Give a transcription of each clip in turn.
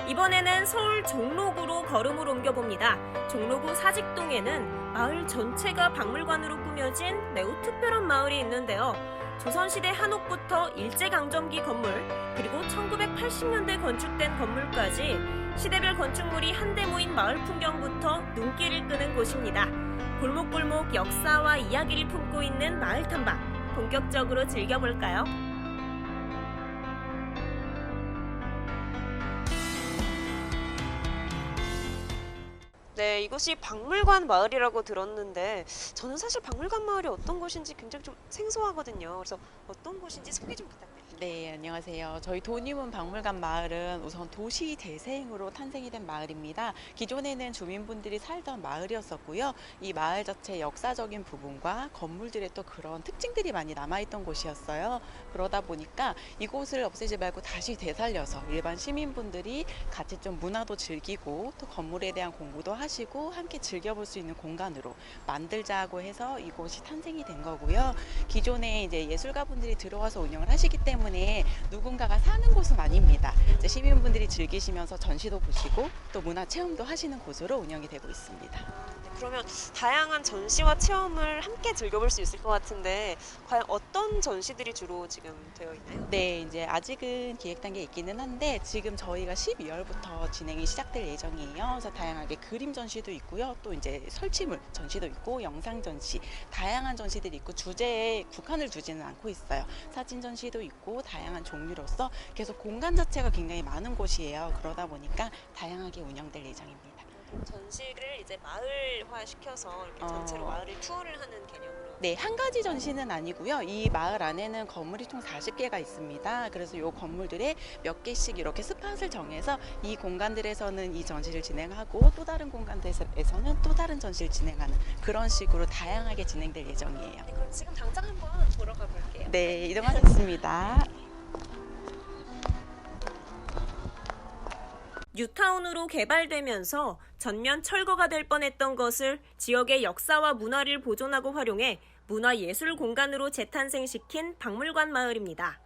이번에는 서울 종로구로 걸음을 옮겨봅니다. 종로구 사직동에는 마을 전체가 박물관으로 꾸며진 매우 특별한 마을이 있는데요. 조선시대 한옥부터 일제강점기 건물, 그리고 1980년대 건축된 건물까지 시대별 건축물이 한데 모인 마을 풍경부터 눈길을 끄는 곳입니다. 골목골목 역사와 이야기를 품고 있는 마을 탐방, 본격적으로 즐겨볼까요? 네, 이곳이 박물관 마을이라고 들었는데 저는 사실 박물관 마을이 어떤 곳인지 굉장히 좀 생소하거든요. 그래서 어떤 곳인지 소개 좀 부탁드립니다. 네, 안녕하세요. 저희 도니문 박물관 마을은 우선 도시 재생으로 탄생이 된 마을입니다. 기존에는 주민분들이 살던 마을이었었고요. 이 마을 자체 역사적인 부분과 건물들의 또 그런 특징들이 많이 남아있던 곳이었어요. 그러다 보니까 이곳을 없애지 말고 다시 되살려서 일반 시민분들이 같이 좀 문화도 즐기고 또 건물에 대한 공부도 하시고 함께 즐겨볼 수 있는 공간으로 만들자고 해서 이곳이 탄생이 된 거고요. 기존에 이제 예술가분들이 들어와서 운영을 하시기 때문에 누군가가 사는 곳은 아닙니다. 이제 시민분들이 즐기시면서 전시도 보시고 또 문화 체험도 하시는 곳으로 운영이 되고 있습니다. 네, 그러면 다양한 전시와 체험을 함께 즐겨볼 수 있을 것 같은데 과연 어떤 전시들이 주로 지금 되어 있나요? 네, 이제 아직은 기획 단계에 있기는 한데 지금 저희가 12월부터 진행이 시작될 예정이에요. 그래서 다양하게 그림 전시도 있고요. 또 이제 설치물 전시도 있고 영상 전시, 다양한 전시들이 있고 주제에 국한을 두지는 않고 있어요. 사진 전시도 있고 다양한 종류로서 계속 공간 자체가 굉장히 많은 곳이에요. 그러다 보니까 다양하게 운영될 예정입니다. 전시를 이제 마을화 시켜서 이렇게 전체로 마을을 투어를 하는 개념으로. 네, 한 가지 전시는 아니고요. 이 마을 안에는 건물이 총 40개가 있습니다. 그래서 이 건물들에 몇 개씩 이렇게 스팟을 정해서 이 공간들에서는 이 전시를 진행하고 또 다른 공간들에서는 또 다른 전시를 진행하는 그런 식으로 다양하게 진행될 예정이에요. 네, 그럼 지금 당장 한번 보러 가볼게요. 네, 이동하겠습니다. 뉴타운으로 개발되면서 전면 철거가 될 뻔했던 것을 지역의 역사와 문화를 보존하고 활용해 문화예술 공간으로 재탄생시킨 박물관 마을입니다.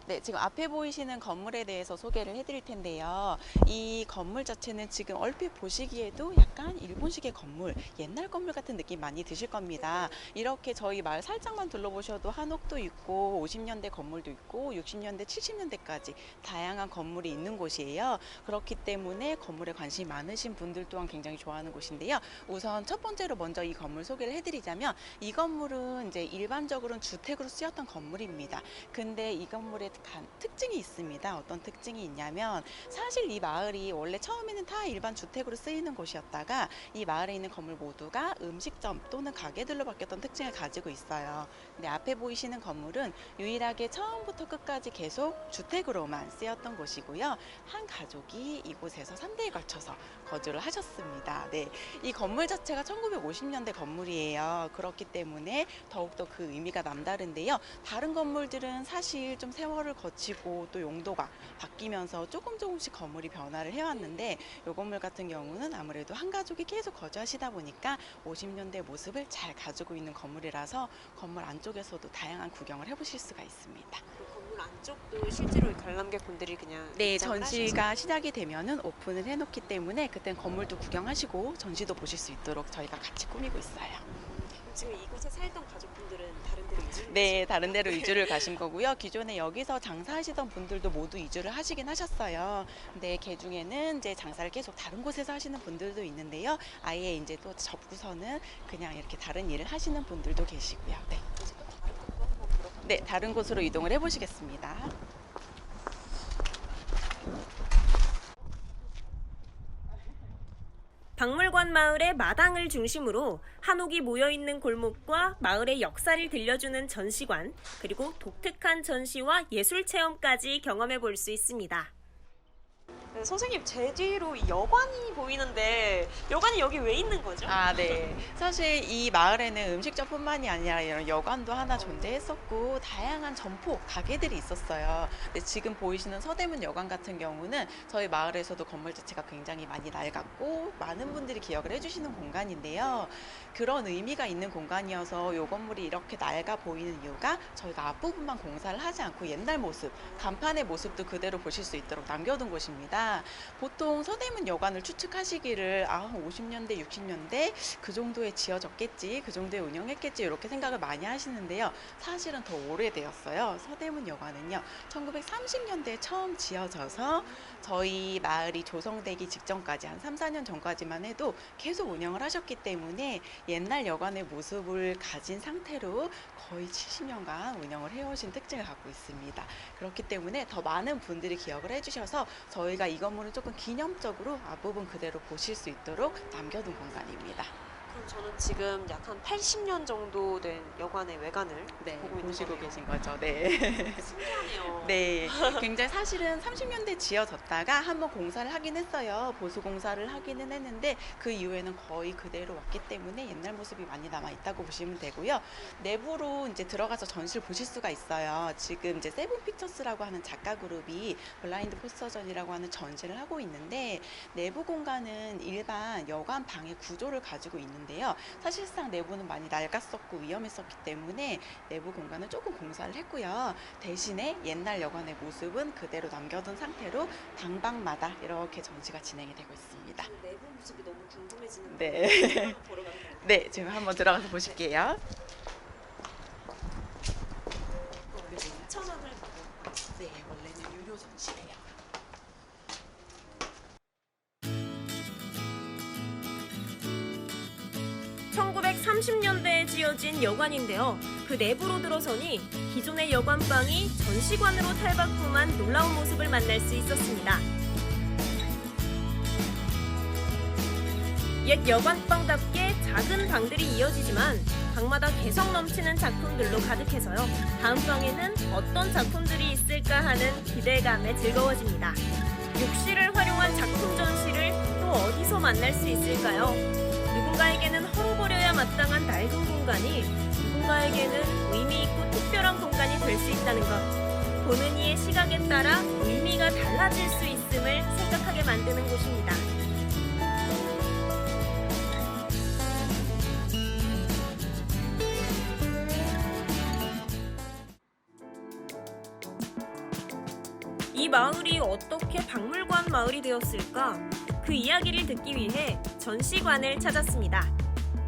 네, 지금 앞에 보이시는 건물에 대해서 소개를 해드릴 텐데요. 이 건물 자체는 지금 얼핏 보시기에도 약간 일본식의 건물, 옛날 건물 같은 느낌 많이 드실 겁니다. 이렇게 저희 마을 살짝만 둘러보셔도 한옥도 있고 50년대 건물도 있고 60년대, 70년대까지 다양한 건물이 있는 곳이에요. 그렇기 때문에 건물에 관심이 많으신 분들 또한 굉장히 좋아하는 곳인데요. 우선 첫 번째로 먼저 이 건물 소개를 해드리자면 이 건물은 이제 일반적으로는 주택으로 쓰였던 건물입니다. 근데 이 건물에 특징이 있습니다. 어떤 특징이 있냐면 사실 이 마을이 원래 처음에는 다 일반 주택으로 쓰이는 곳이었다가 이 마을에 있는 건물 모두가 음식점 또는 가게들로 바뀌었던 특징을 가지고 있어요. 근데 앞에 보이시는 건물은 유일하게 처음부터 끝까지 계속 주택으로만 쓰였던 곳이고요. 한 가족이 이곳에서 3대에 걸쳐서 거주를 하셨습니다. 네, 이 건물 자체가 1950년대 건물이에요. 그렇기 때문에 더욱더 그 의미가 남다른데요. 다른 건물들은 사실 좀 세월을 거치고 또 용도가 바뀌면서 조금씩 건물이 변화를 해왔는데 이 건물 같은 경우는 아무래도 한 가족이 계속 거주하시다 보니까 50년대 모습을 잘 가지고 있는 건물이라서 건물 안쪽에서도 다양한 구경을 해보실 수가 있습니다. 건물 안쪽도 실제로 관람객분들이 그냥 네, 전시가 시작이 되면은 오픈을 해놓기 때문에 그땐 건물도 구경하시고 전시도 보실 수 있도록 저희가 같이 꾸미고 있어요. 지금 이곳에 살던 가족분들은 다른 데로 이주를 네, 다른 데로 이주를 가신 거고요. 기존에 여기서 장사하시던 분들도 모두 이주를 하시긴 하셨어요. 근데 그 중에는 이제 장사를 계속 다른 곳에서 하시는 분들도 있는데요. 아예 이제 또 접고서는 그냥 이렇게 다른 일을 하시는 분들도 계시고요. 네. 네, 다른 곳으로 이동을 해보시겠습니다. 박물관 마을의 마당을 중심으로 한옥이 모여있는 골목과 마을의 역사를 들려주는 전시관, 그리고 독특한 전시와 예술 체험까지 경험해 볼 수 있습니다. 네, 선생님, 제 뒤로 여관이 보이는데 여관이 여기 왜 있는 거죠? 아, 네. 사실 이 마을에는 음식점뿐만이 아니라 이런 여관도 하나 존재했었고 다양한 점포, 가게들이 있었어요. 근데 지금 보이시는 서대문 여관 같은 경우는 저희 마을에서도 건물 자체가 굉장히 많이 낡았고 많은 분들이 기억을 해주시는 공간인데요. 그런 의미가 있는 공간이어서 이 건물이 이렇게 낡아 보이는 이유가 저희가 앞부분만 공사를 하지 않고 옛날 모습, 간판의 모습도 그대로 보실 수 있도록 남겨둔 곳입니다. 있습니다. 보통 서대문 여관을 추측하시기를 50년대, 60년대 그 정도에 지어졌겠지, 그 정도에 운영했겠지 이렇게 생각을 많이 하시는데요. 사실은 더 오래되었어요. 서대문 여관은요, 1930년대에 처음 지어져서 저희 마을이 조성되기 직전까지 한 3, 4년 전까지만 해도 계속 운영을 하셨기 때문에 옛날 여관의 모습을 가진 상태로 거의 70년간 운영을 해오신 특징을 갖고 있습니다. 그렇기 때문에 더 많은 분들이 기억을 해주셔서 저희가 이 건물을 조금 기념적으로 앞부분 그대로 보실 수 있도록 남겨둔 공간입니다. 그럼 저는 지금 약 한 80년 정도 된 여관의 외관을 네, 보고 있는 보시고 거네요. 계신 거죠. 네. 신기하네요. 네, 굉장히 사실은 30년대 지어졌다가 한번 공사를 하긴 했어요. 보수 공사를 하기는 했는데 그 이후에는 거의 그대로 왔기 때문에 옛날 모습이 많이 남아 있다고 보시면 되고요. 내부로 이제 들어가서 전시를 보실 수가 있어요. 지금 이제 세븐픽처스라고 하는 작가 그룹이 블라인드 포스터전이라고 하는 전시를 하고 있는데 내부 공간은 일반 여관 방의 구조를 가지고 있는데요. 사실상 내부는 많이 낡았었고 위험했었기 때문에 내부 공간은 조금 공사를 했고요. 대신에 옛날 여관의 모습은 그대로 남겨둔 상태로 방방마다 이렇게 전시가 진행이 되고 있습니다. 내부 모습이 너무 궁금해지는데. 네. 보러 가면 될까요? 네, 제가 한번 들어가서 보실게요. 2,000원을 받고. 네, 원래는 유료 전시래요. (1930년대에) 지어진 여관인데요. 그 내부로 들어서니 기존의 여관방이 전시관으로 탈바꿈한 놀라운 모습을 만날 수 있었습니다. 옛 여관방답게 작은 방들이 이어지지만 방마다 개성 넘치는 작품들로 가득해서요. 다음 방에는 어떤 작품들이 있을까 하는 기대감에 즐거워집니다. 욕실을 활용한 작품 전시를 또 어디서 만날 수 있을까요? 누군가에게는 헐어버려야 마땅한 낡은 공간이 누군가에게는 의미 있고 특별한 공간이 될 수 있다는 것. 보는 이의 시각에 따라 의미가 달라질 수 있음을 생각하게 만드는 곳입니다. 이 마을이 어떻게 박물관 마을이 되었을까? 그 이야기를 듣기 위해 전시관을 찾았습니다.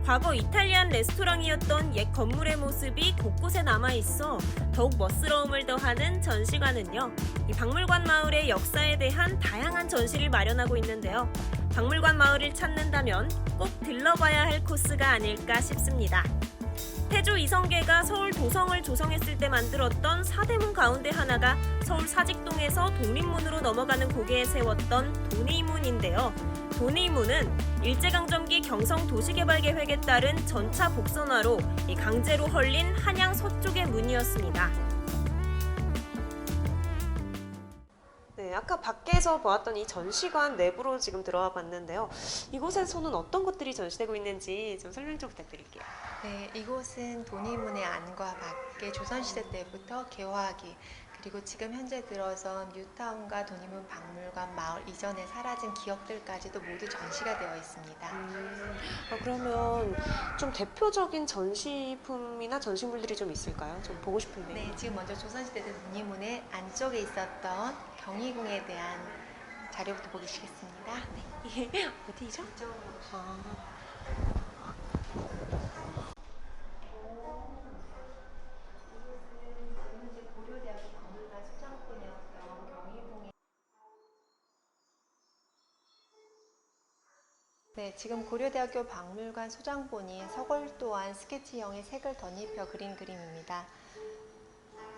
과거 이탈리안 레스토랑이었던 옛 건물의 모습이 곳곳에 남아있어 더욱 멋스러움을 더하는 전시관은요, 이 박물관 마을의 역사에 대한 다양한 전시를 마련하고 있는데요. 박물관 마을을 찾는다면 꼭 들러봐야 할 코스가 아닐까 싶습니다. 태조 이성계가 서울 도성을 조성했을 때 만들었던 사대문 가운데 하나가 서울 사직동에서 독립문으로 넘어가는 고개에 세웠던 돈이문인데요. 돈이문은 일제강점기 경성도시개발계획에 따른 전차 복선화로 강제로 헐린 한양 서쪽의 문이었습니다. 네, 아까 밖에서 보았던 이 전시관 내부로 지금 들어와 봤는데요. 이곳에서는 어떤 것들이 전시되고 있는지 좀 설명 좀 부탁드릴게요. 네, 이곳은 돈이문의 안과 밖에 조선시대 때부터 개화기, 그리고 지금 현재 들어선 뉴타운과 돈이문 박물관 마을 이전에 사라진 기억들까지도 모두 전시가 되어 있습니다. 그러면 좀 대표적인 전시품이나 전시물들이 좀 있을까요? 좀 보고 싶은데. 네, 지금 먼저 조선시대 때 돈이문의 안쪽에 있었던 경희궁에 대한 자료부터 보시겠습니다. 네. 이게 어디죠? 이쪽으로 고려대학교 박물관 수장꾼이었던 경희궁의 네, 지금 고려대학교 박물관 소장본인 서골도안 스케치형의 색을 덧입혀 그린 그림입니다.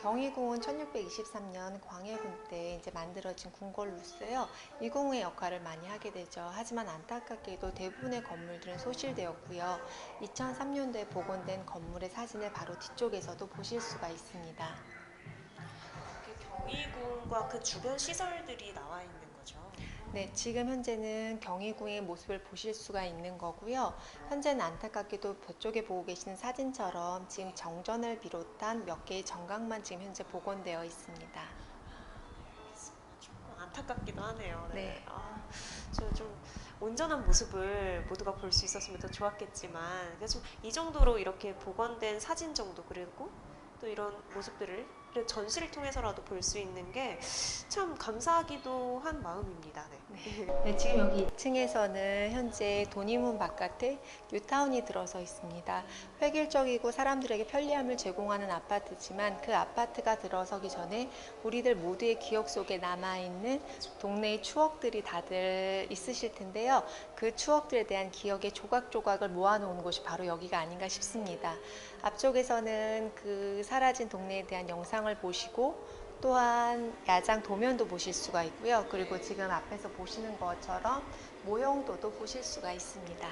경희궁은 1623년 광해군 때 이제 만들어진 궁궐로서요. 이 궁의 역할을 많이 하게 되죠. 하지만 안타깝게도 대부분의 건물들은 소실되었고요. 2003년도에 복원된 건물의 사진을 바로 뒤쪽에서도 보실 수가 있습니다. 경희궁과 그 주변 시설들이 나와 있는 거죠. 네, 지금 현재는 경희궁의 모습을 보실 수가 있는 거고요. 현재는 안타깝게도 저쪽에 보고 계시는 사진처럼 지금 정전을 비롯한 몇 개의 정각만 지금 현재 복원되어 있습니다. 조금 안타깝기도 하네요. 네. 좀 온전한 모습을 모두가 볼 수 있었으면 더 좋았겠지만, 그래서 이 정도로 이렇게 복원된 사진 정도, 그리고 또 이런 모습들을 그리고 전시를 통해서라도 볼 수 있는 게 참 감사하기도 한 마음입니다. 네. 네, 지금 여기 2층에서는 현재 도니문 바깥에 뉴타운이 들어서 있습니다. 획일적이고 사람들에게 편리함을 제공하는 아파트지만 그 아파트가 들어서기 전에 우리들 모두의 기억 속에 남아있는 동네의 추억들이 다들 있으실 텐데요. 그 추억들에 대한 기억의 조각조각을 모아놓은 곳이 바로 여기가 아닌가 싶습니다. 앞쪽에서는 그 사라진 동네에 대한 영상을 보시고 또한 야장 도면도 보실 수가 있고요. 그리고 지금 앞에서 보시는 것처럼 모형도도 보실 수가 있습니다.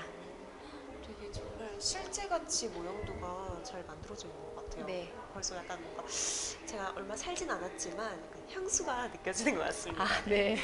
되게 정말 실제같이 모형도가 잘 만들어져 있는 것 같아요. 네. 벌써 약간 뭔가 제가 얼마 살진 않았지만 약간 향수가 느껴지는 것 같습니다. 아, 네.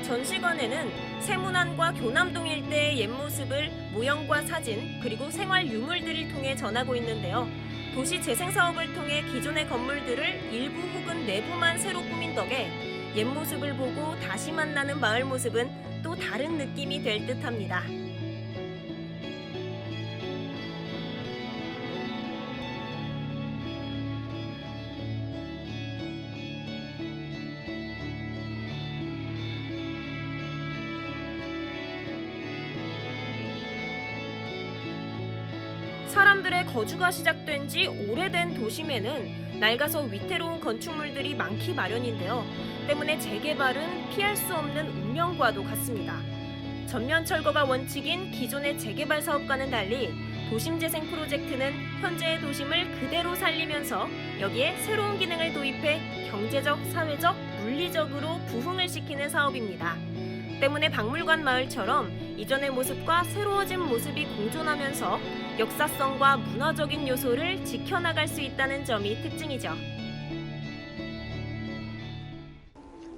전시관에는 세문안과 교남동 일대의 옛 모습을 모형과 사진 그리고 생활 유물들을 통해 전하고 있는데요. 도시 재생 사업을 통해 기존의 건물들을 일부 혹은 내부만 새로 꾸민 덕에 옛 모습을 보고 다시 만나는 마을 모습은 또 다른 느낌이 될 듯합니다. 사람들의 거주가 시작된 지 오래된 도심에는 낡아서 위태로운 건축물들이 많기 마련인데요. 때문에 재개발은 피할 수 없는 운명과도 같습니다. 전면 철거가 원칙인 기존의 재개발 사업과는 달리 도심재생 프로젝트는 현재의 도심을 그대로 살리면서 여기에 새로운 기능을 도입해 경제적, 사회적, 물리적으로 부흥을 시키는 사업입니다. 때문에 박물관 마을처럼 이전의 모습과 새로워진 모습이 공존하면서 역사성과 문화적인 요소를 지켜나갈 수 있다는 점이 특징이죠.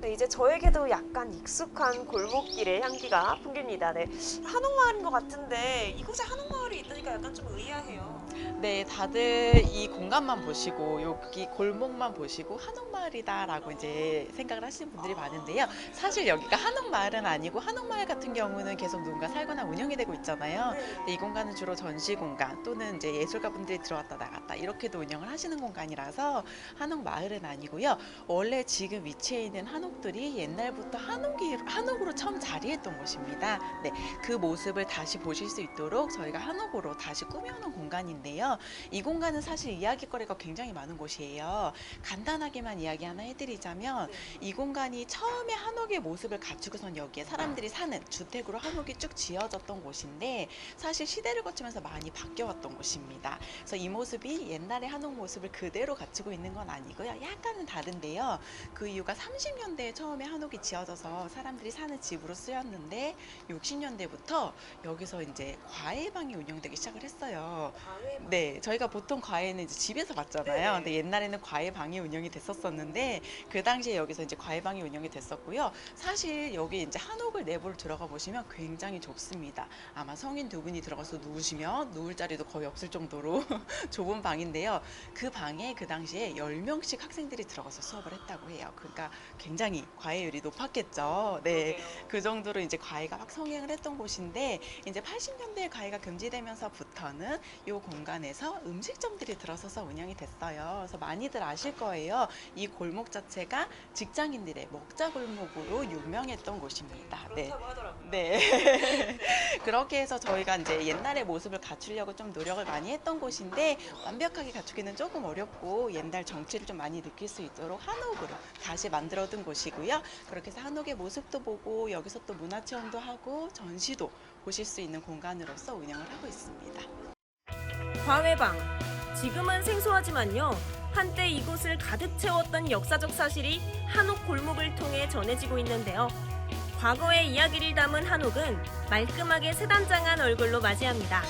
네, 이제 저에게도 약간 익숙한 골목길의 향기가 풍깁니다. 네, 한옥마을인 것 같은데 이곳에 한옥마을이 있다니까 약간 좀 의아해요. 네, 다들 이 공간만 보시고 여기 골목만 보시고 한옥마을이다라고 이제 생각을 하시는 분들이 많은데요. 사실 여기가 한옥마을은 아니고 한옥마을 같은 경우는 계속 누군가 살거나 운영이 되고 있잖아요. 근데 이 공간은 주로 전시 공간 또는 이제 예술가 분들이 들어왔다 나갔다 이렇게도 운영을 하시는 공간이라서 한옥마을은 아니고요. 원래 지금 위치해 있는 한옥들이 옛날부터 한옥으로 처음 자리했던 곳입니다. 네, 그 모습을 다시 보실 수 있도록 저희가 한옥으로 다시 꾸며놓은 공간인데요. 이 공간은 사실 이야기거리가 굉장히 많은 곳이에요. 간단하게만 이야기 하나 해드리자면 이 공간이 처음에 한옥의 모습을 갖추고선 여기에 사람들이 사는 주택으로 한옥이 쭉 지어졌던 곳인데 사실 시대를 거치면서 많이 바뀌어왔던 곳입니다. 그래서 이 모습이 옛날의 한옥 모습을 그대로 갖추고 있는 건 아니고요. 약간은 다른데요. 그 이유가 30년대에 처음에 한옥이 지어져서 사람들이 사는 집으로 쓰였는데 60년대부터 여기서 이제 과외방이 운영되기 시작을 했어요. 네, 저희가 보통 과외는 이제 집에서 봤잖아요. 근데 옛날에는 과외방이 운영이 됐었는데 그 당시에 여기서 이제 과외방이 운영이 됐었고요. 사실 여기 이제 한옥을 내부를 들어가 보시면 굉장히 좁습니다. 아마 성인 두 분이 들어가서 누우시면 누울 자리도 거의 없을 정도로 좁은 방인데요. 그 방에 그 당시에 10명씩 학생들이 들어가서 수업을 했다고 해요. 그러니까 굉장히 과외율이 높았겠죠. 네, 그 정도로 이제 과외가 막 성행을 했던 곳인데 이제 80년대에 과외가 금지되면서부터는 이 공간에서 음식점들이 들어서서 운영이 됐어요. 그래서 많이들 아실 거예요. 이 골목 자체가 직장인들의 먹자 골목으로 유명했던 곳입니다. 네. 네. 그렇게 해서 저희가 이제 옛날의 모습을 갖추려고 좀 노력을 많이 했던 곳인데 완벽하게 갖추기는 조금 어렵고 옛날 정취를 좀 많이 느낄 수 있도록 한옥으로 다시 만들어둔 곳이고요. 그렇게 해서 한옥의 모습도 보고 여기서 또 문화체험도 하고 전시도 보실 수 있는 공간으로서 운영을 하고 있습니다. 과외방. 지금은 생소하지만요. 한때 이곳을 가득 채웠던 역사적 사실이 한옥 골목을 통해 전해지고 있는데요. 과거의 이야기를 담은 한옥은 말끔하게 새단장한 얼굴로 맞이합니다.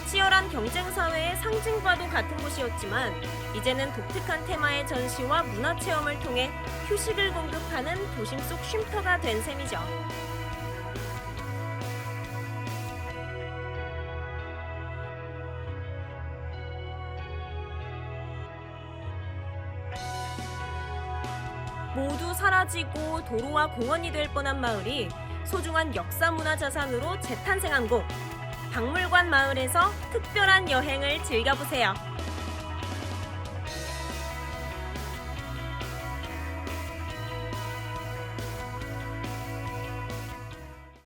치열한 경쟁사회의 상징과도 같은 곳이었지만 이제는 독특한 테마의 전시와 문화체험을 통해 휴식을 공급하는 도심 속 쉼터가 된 셈이죠. 모두 사라지고 도로와 공원이 될 뻔한 마을이 소중한 역사문화 자산으로 재탄생한 곳. 박물관 마을에서 특별한 여행을 즐겨보세요.